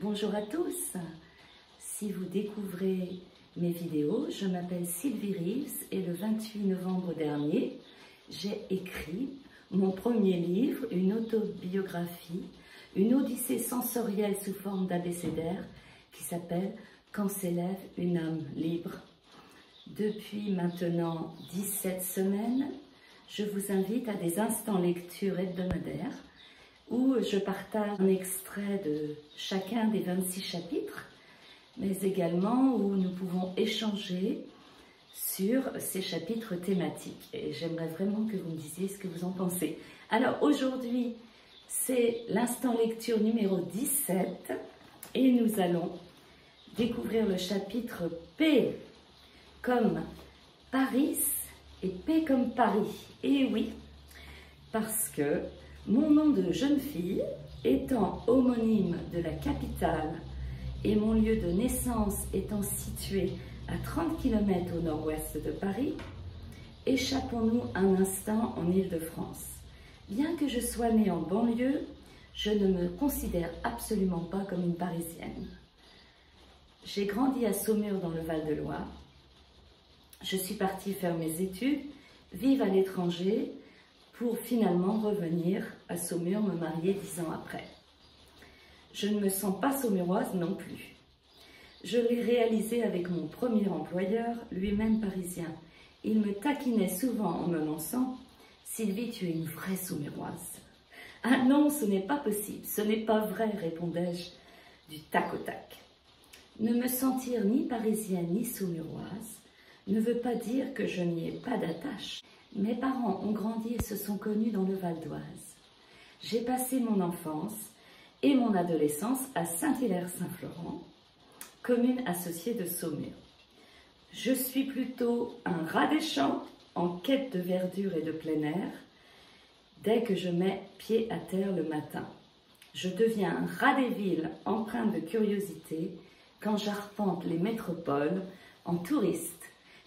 Bonjour à tous, si vous découvrez mes vidéos, je m'appelle Sylvie Reeves et le 28 novembre dernier, j'ai écrit mon premier livre, une autobiographie, une odyssée sensorielle sous forme d'abécédaire qui s'appelle « Quand s'élève une âme libre ». Depuis maintenant 17 semaines, je vous invite à des instants lecture hebdomadaires où je partage un extrait de chacun des 26 chapitres, mais également où nous pouvons échanger sur ces chapitres thématiques. Et j'aimerais vraiment que vous me disiez ce que vous en pensez. Alors aujourd'hui, c'est l'instant lecture numéro 17 et nous allons découvrir le chapitre P comme Paris et P comme Paris. Et oui, parce que mon nom de jeune fille, étant homonyme de la capitale et mon lieu de naissance étant situé à 30 km au nord-ouest de Paris, échappons-nous un instant en Île-de-France. Bien que je sois née en banlieue, je ne me considère absolument pas comme une Parisienne. J'ai grandi à Saumur dans le Val-de-Loire. Je suis partie faire mes études, vivre à l'étranger, pour finalement revenir à Saumur, me marier 10 ans après. Je ne me sens pas saumuroise non plus. Je l'ai réalisé avec mon premier employeur, lui-même parisien. Il me taquinait souvent en me lançant « Sylvie, tu es une vraie saumuroise ». « Ah non, ce n'est pas possible, ce n'est pas vrai », répondais-je du tac au tac. Ne me sentir ni parisienne ni saumuroise ne veut pas dire que je n'y ai pas d'attache. Mes parents ont grandi et se sont connus dans le Val d'Oise. J'ai passé mon enfance et mon adolescence à Saint-Hilaire-Saint-Florent, commune associée de Saumur. Je suis plutôt un rat des champs en quête de verdure et de plein air dès que je mets pied à terre le matin. Je deviens un rat des villes empreint de curiosité quand j'arpente les métropoles en touriste.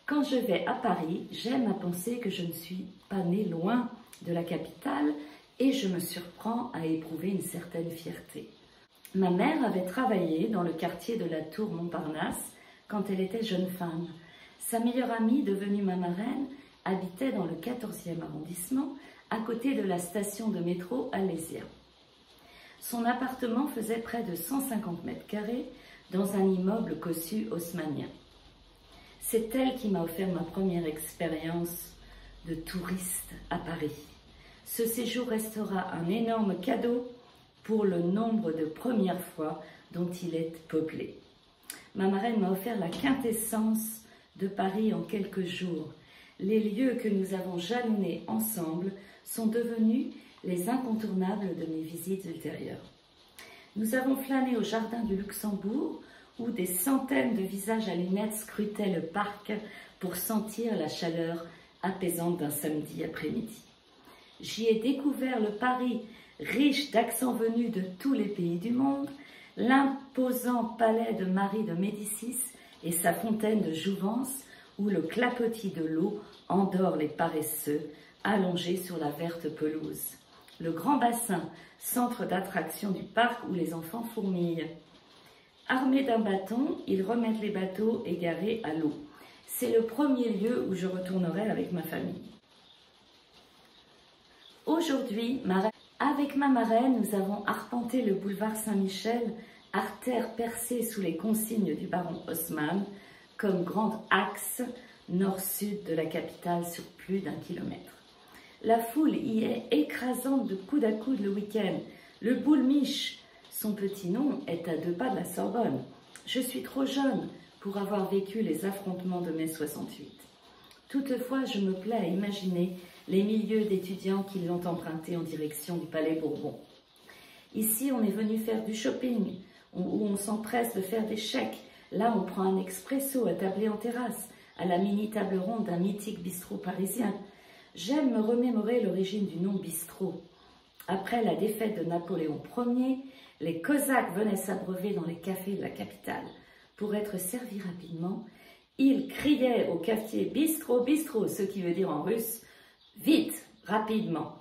Quand je vais à Paris, j'aime à penser que je ne suis pas née loin de la capitale et je me surprends à éprouver une certaine fierté. Ma mère avait travaillé dans le quartier de la Tour Montparnasse quand elle était jeune femme. Sa meilleure amie, devenue ma marraine, habitait dans le 14e arrondissement, à côté de la station de métro Alésia. Son appartement faisait près de 150 mètres carrés dans un immeuble cossu haussmannien. C'est elle qui m'a offert ma première expérience de touriste à Paris. Ce séjour restera un énorme cadeau pour le nombre de premières fois dont il est peuplé. Ma marraine m'a offert la quintessence de Paris en quelques jours. Les lieux que nous avons jalonnés ensemble sont devenus les incontournables de mes visites ultérieures. Nous avons flâné au jardin du Luxembourg, où des centaines de visages à lunettes scrutaient le parc pour sentir la chaleur apaisante d'un samedi après-midi. J'y ai découvert le Paris riche d'accents venus de tous les pays du monde, l'imposant palais de Marie de Médicis et sa fontaine de Jouvence, où le clapotis de l'eau endort les paresseux, allongés sur la verte pelouse. Le grand bassin, centre d'attraction du parc où les enfants fourmillent. Armés d'un bâton, ils remettent les bateaux égarés à l'eau. C'est le premier lieu où je retournerai avec ma famille. Aujourd'hui, avec ma marraine, nous avons arpenté le boulevard Saint-Michel, artère percée sous les consignes du baron Haussmann, comme grand axe nord-sud de la capitale sur plus d'1 kilomètre. La foule y est écrasante de coude à coude le week-end. Le boulmiche, son petit nom, est à 2 pas de la Sorbonne. Je suis trop jeune pour avoir vécu les affrontements de mai 68. Toutefois, je me plais à imaginer les milieux d'étudiants qui l'ont emprunté en direction du Palais Bourbon. Ici, on est venu faire du shopping, où on s'empresse de faire des chèques. Là, on prend un expresso attablé en terrasse, à la mini-table ronde d'un mythique bistrot parisien. J'aime me remémorer l'origine du nom bistrot. Après la défaite de Napoléon Ier, les Cosaques venaient s'abreuver dans les cafés de la capitale. Pour être servis rapidement, ils criaient au cafetier « Bistrot, bistrot », ce qui veut dire en russe « Vite, rapidement ».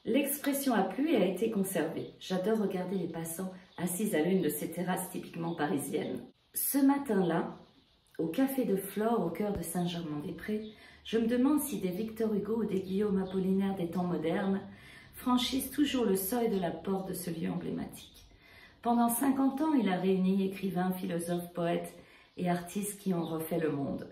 L'expression a plu et a été conservée. J'adore regarder les passants assise à l'une de ces terrasses typiquement parisiennes. Ce matin-là, au Café de Flore, au cœur de Saint-Germain-des-Prés, je me demande si des Victor Hugo ou des Guillaume Apollinaire des temps modernes franchissent toujours le seuil de la porte de ce lieu emblématique. Pendant 50 ans, il a réuni écrivains, philosophes, poètes et artistes qui ont refait le monde.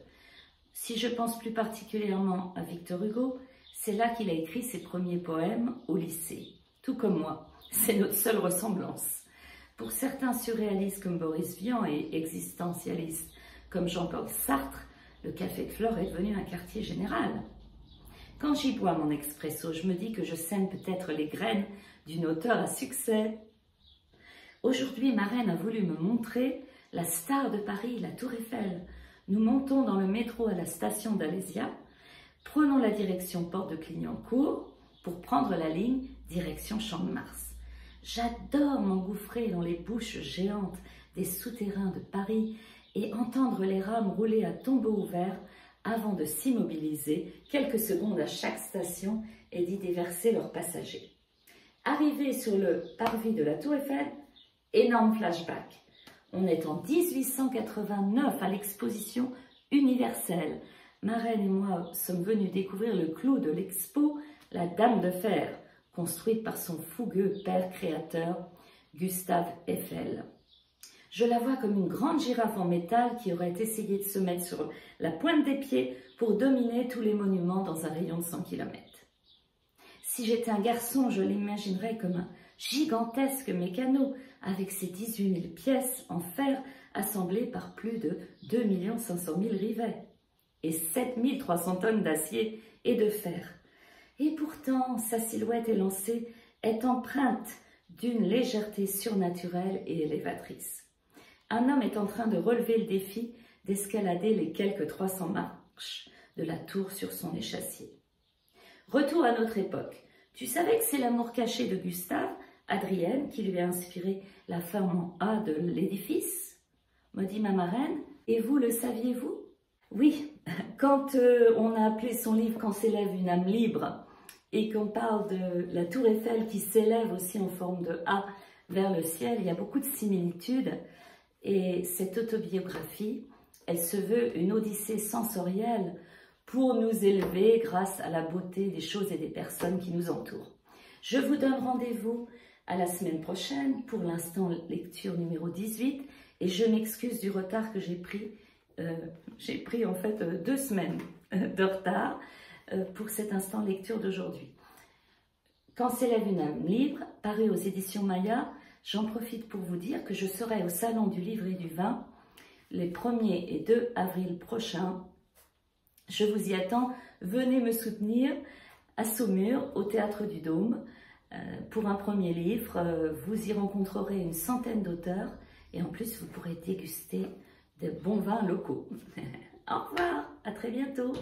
Si je pense plus particulièrement à Victor Hugo, c'est là qu'il a écrit ses premiers poèmes au lycée. Tout comme moi, c'est notre seule ressemblance. Pour certains surréalistes comme Boris Vian et existentialistes comme Jean-Paul Sartre, le Café de Flore est devenu un quartier général. Quand j'y bois mon expresso, je me dis que je sème peut-être les graines d'une auteure à succès. Aujourd'hui, ma reine a voulu me montrer la star de Paris, la Tour Eiffel. Nous montons dans le métro à la station d'Alésia, prenons la direction Porte de Clignancourt pour prendre la ligne direction Champ de Mars. J'adore m'engouffrer dans les bouches géantes des souterrains de Paris et entendre les rames rouler à tombeau ouvert avant de s'immobiliser quelques secondes à chaque station et d'y déverser leurs passagers. Arrivé sur le parvis de la Tour Eiffel, énorme flashback. On est en 1889 à l'exposition universelle. Ma reine et moi sommes venus découvrir le clou de l'expo, la Dame de Fer, construite par son fougueux père créateur, Gustave Eiffel. Je la vois comme une grande girafe en métal qui aurait essayé de se mettre sur la pointe des pieds pour dominer tous les monuments dans un rayon de 100 km. Si j'étais un garçon, je l'imaginerais comme un gigantesque mécano avec ses 18 000 pièces en fer assemblées par plus de 2 500 000 rivets et 7 300 tonnes d'acier et de fer. Et pourtant, sa silhouette élancée est empreinte d'une légèreté surnaturelle et élévatrice. Un homme est en train de relever le défi d'escalader les quelques 300 marches de la tour sur son échassier. Retour à notre époque. Tu savais que c'est l'amour caché de Gustave, Adrienne, qui lui a inspiré la forme en A de l'édifice, me dit ma marraine. Et vous, le saviez-vous? Oui, quand on a appelé son livre « Quand s'élève une âme libre » et qu'on parle de la tour Eiffel qui s'élève aussi en forme de A vers le ciel, il y a beaucoup de similitudes. Et cette autobiographie, elle se veut une odyssée sensorielle pour nous élever grâce à la beauté des choses et des personnes qui nous entourent. Je vous donne rendez-vous à la semaine prochaine, pour l'instant lecture numéro 18, et je m'excuse du retard que j'ai pris. J'ai pris en fait 2 semaines de retard pour cet instant lecture d'aujourd'hui. Quand s'élève une âme libre, paru aux éditions Maya, j'en profite pour vous dire que je serai au Salon du Livre et du Vin les 1er et 2 avril prochains. Je vous y attends, venez me soutenir à Saumur, au Théâtre du Dôme, pour un premier livre. Vous y rencontrerez une centaine d'auteurs et en plus vous pourrez déguster de bons vins locaux. Au revoir, à très bientôt.